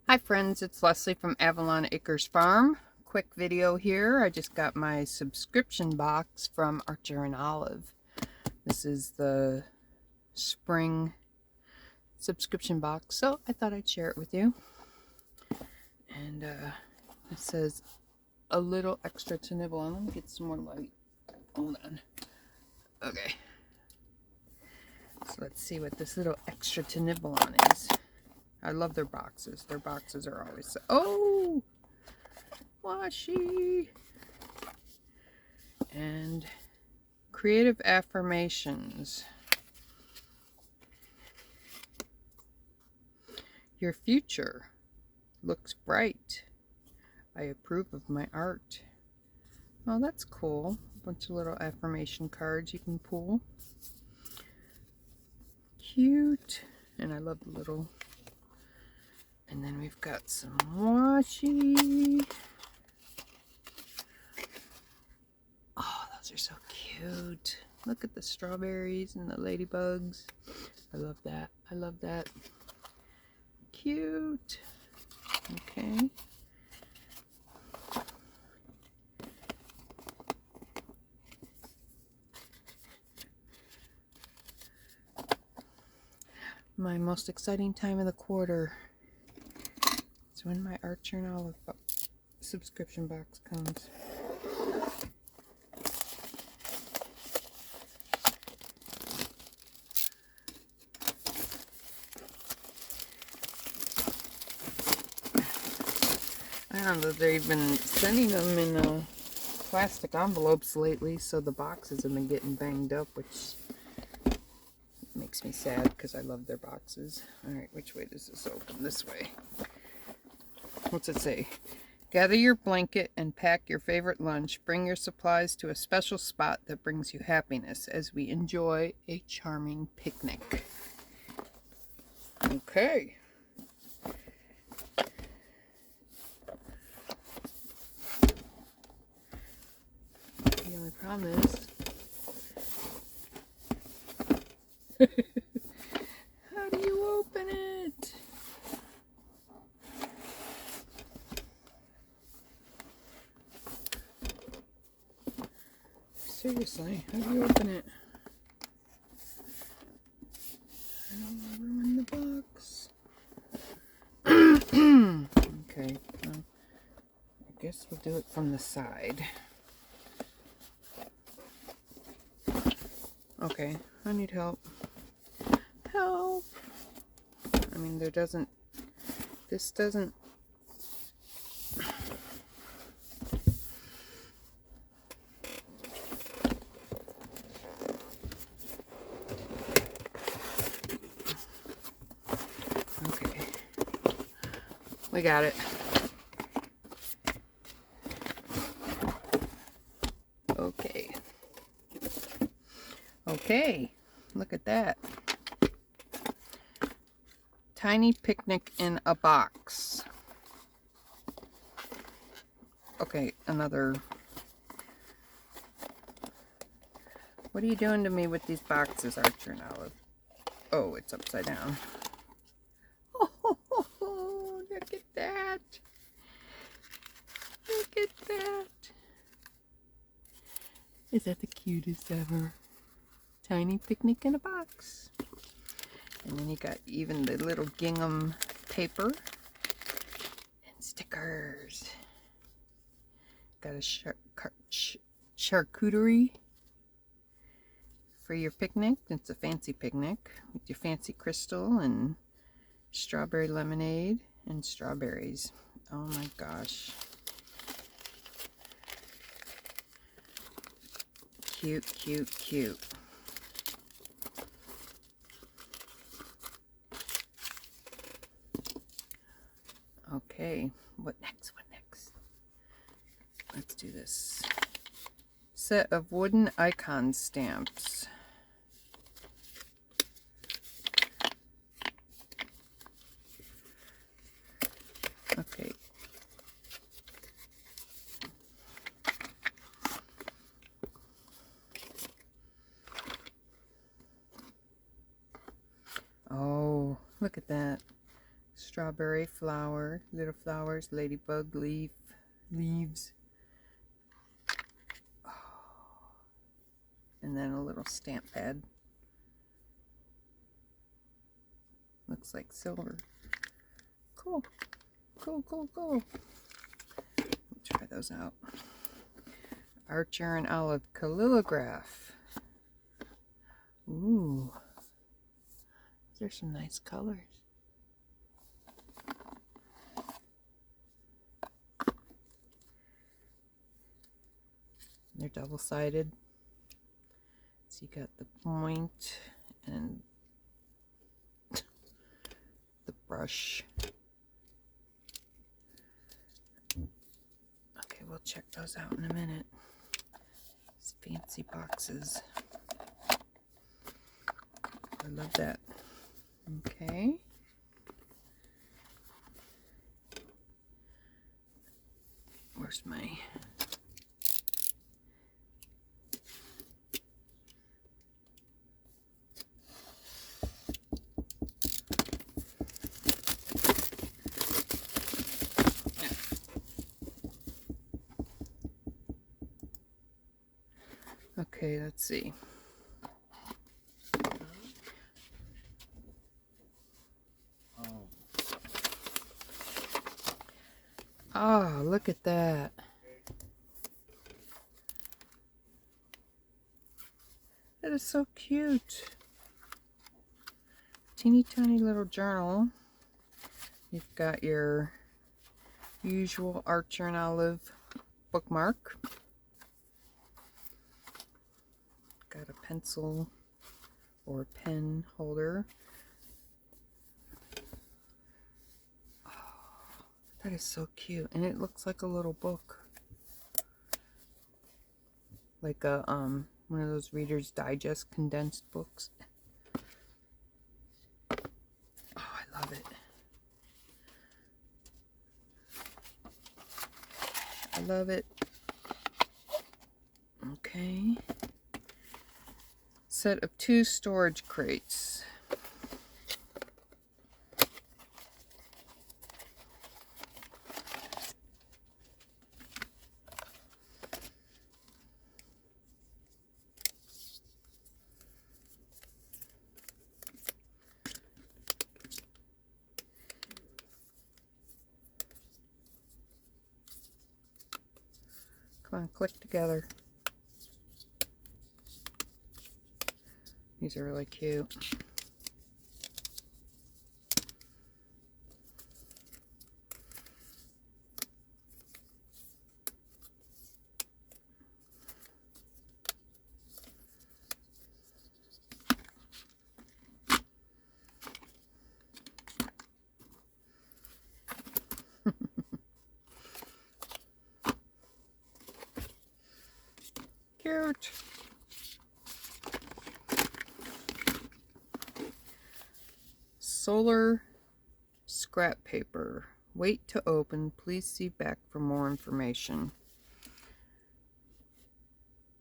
Hi friends, it's Leslie from Avalon Acres Farm. Quick video here. I just got my subscription box from Archer and Olive. This is the spring subscription box, so I thought I'd share it with you. And it says a little extra to nibble on. Let me get some more light. Hold on. Okay. So let's see what this little extra to nibble on is. I love their boxes. Their boxes are always so... Oh! Washi! And creative affirmations. Your future looks bright. I approve of my art. Well, that's cool. A bunch of little affirmation cards you can pull. Cute. And I love the little... And then we've got some washi. Oh, those are so cute. Look at the strawberries and the ladybugs. I love that. I love that. Cute. Okay. My most exciting time of the quarter is when my Archer and Olive subscription box comes. I don't know, they've been sending them in plastic envelopes lately, so the boxes have been getting banged up, which makes me sad because I love their boxes. Alright, which way does this open? This way. What's it say? Gather your blanket and pack your favorite lunch. Bring your supplies to a special spot that brings you happiness as we enjoy a charming picnic. Okay. The only problem is... How do you open it? Seriously, how do you open it? I don't want to ruin the box. Okay, well, I guess we'll do it from the side. Okay, I need help. Help! I mean, this doesn't... Okay. We got it. Okay. Okay. Look at that. Tiny picnic in a box. Okay, another... What are you doing to me with these boxes, Archer and Olive? Oh, it's upside down. Oh, look at that. Look at that. Is that the cutest ever? Tiny picnic in a box. And then you got even the little gingham paper and stickers. Got a charcuterie for your picnic. It's a fancy picnic with your fancy crystal and strawberry lemonade and strawberries. Oh my gosh. Cute, cute, cute. Okay, what next? What next? Let's do this. Set of wooden icon stamps. Okay. Oh, look at that. strawberry flower, little flowers, ladybug leaves. Oh. And then a little stamp pad. Looks like silver. Cool. Cool, cool, cool. Let's try those out. Archer and Olive Calligraph. Ooh. There's some nice colors. They're double-sided. So you got the point and the brush. Okay, we'll check those out in a minute. These fancy boxes. I love that. Okay. Where's my... Okay, let's see. Oh, look at that. That is so cute. Teeny tiny little journal. You've got your usual Archer and Olive bookmark. Got a pencil or pen holder. That is so cute, and it looks like a little book, like a one of those Reader's Digest condensed books. Oh, I love it. I love it. Okay. Set of 2 storage crates. Come on, click together. These are really cute. Cute. Solar scrap paper. Wait to open. Please see back for more information.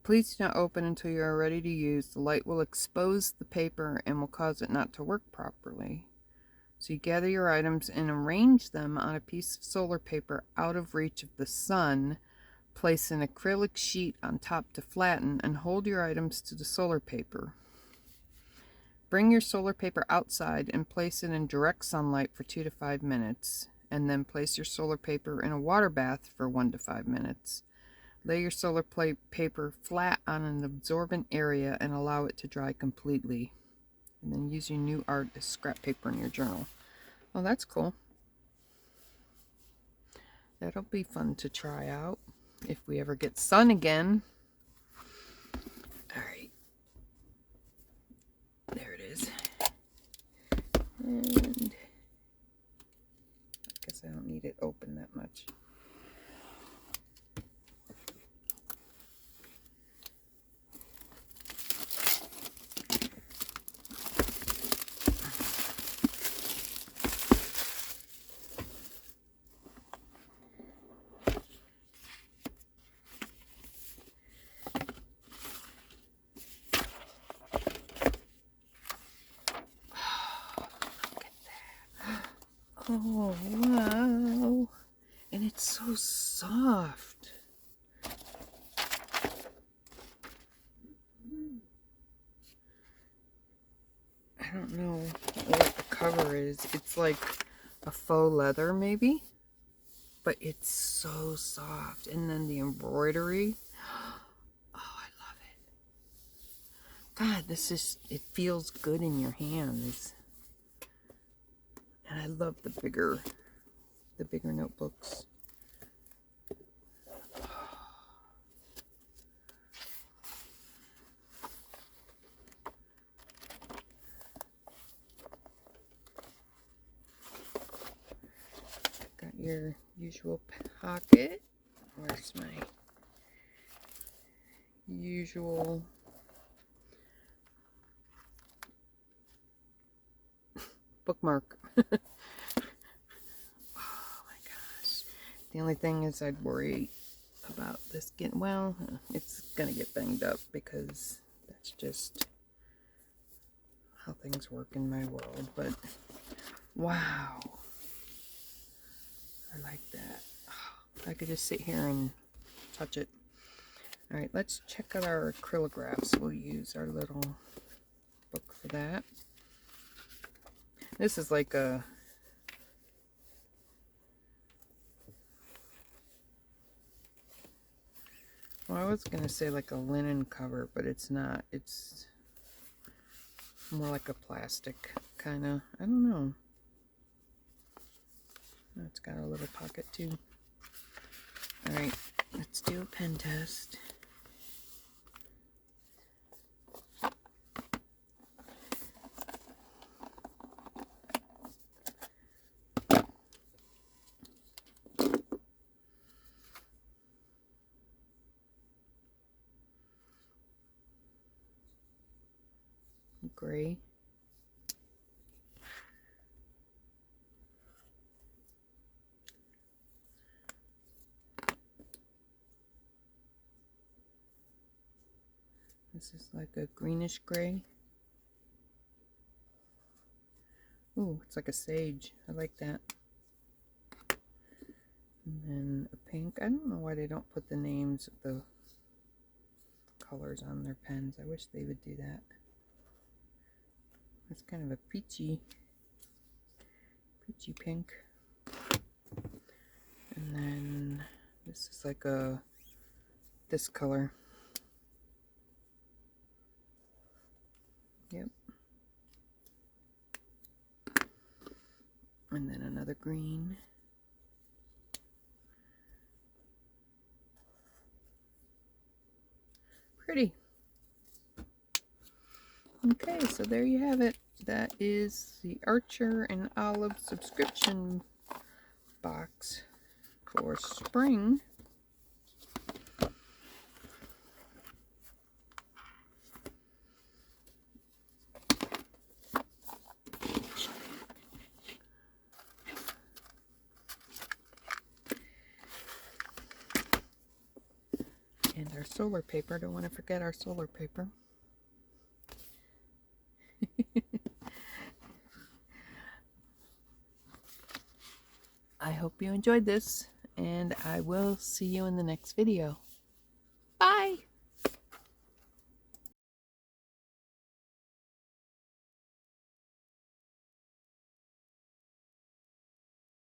Please do not open until you are ready to use. The light will expose the paper and will cause it not to work properly. So you gather your items and arrange them on a piece of solar paper out of reach of the sun. Place an acrylic sheet on top to flatten and hold your items to the solar paper. Bring your solar paper outside and place it in direct sunlight for 2 to 5 minutes, and then place your solar paper in a water bath for 1 to 5 minutes. Lay your solar paper flat on an absorbent area and allow it to dry completely. And then use your new art as scrap paper in your journal. Oh, that's cool. That'll be fun to try out if we ever get sun again. All right. There it is. And I guess I don't need it open that much. Oh, wow. And it's so soft. I don't know what the cover is. It's like a faux leather maybe, but it's so soft. And then the embroidery. Oh, I love it. God, it feels good in your hands. And I love the bigger notebooks. Got your usual pocket. Where's my usual bookmark? Oh my gosh. The only thing is I'd worry about this getting, well, it's gonna get banged up because that's just how things work in my world. But wow, I like that. I could just sit here and touch it. All right, let's check out our acrylographs. We'll use our little book for that. This is like a, well, I was gonna say like a linen cover, but it's not. It's more like a plastic kind of, I don't know. It's got a little pocket too. All right, let's do a pen test. Gray. This is like a greenish gray. Ooh, it's like a sage. I like that. And then a pink. I don't know why they don't put the names of the colors on their pens. I wish they would do that. It's kind of a peachy pink. And then this is like this color. Yep. And then another green. Pretty. Okay, so there you have it. That is the Archer and Olive subscription box for spring. And our solar paper. Don't want to forget our solar paper. I hope you enjoyed this, and I will see you in the next video.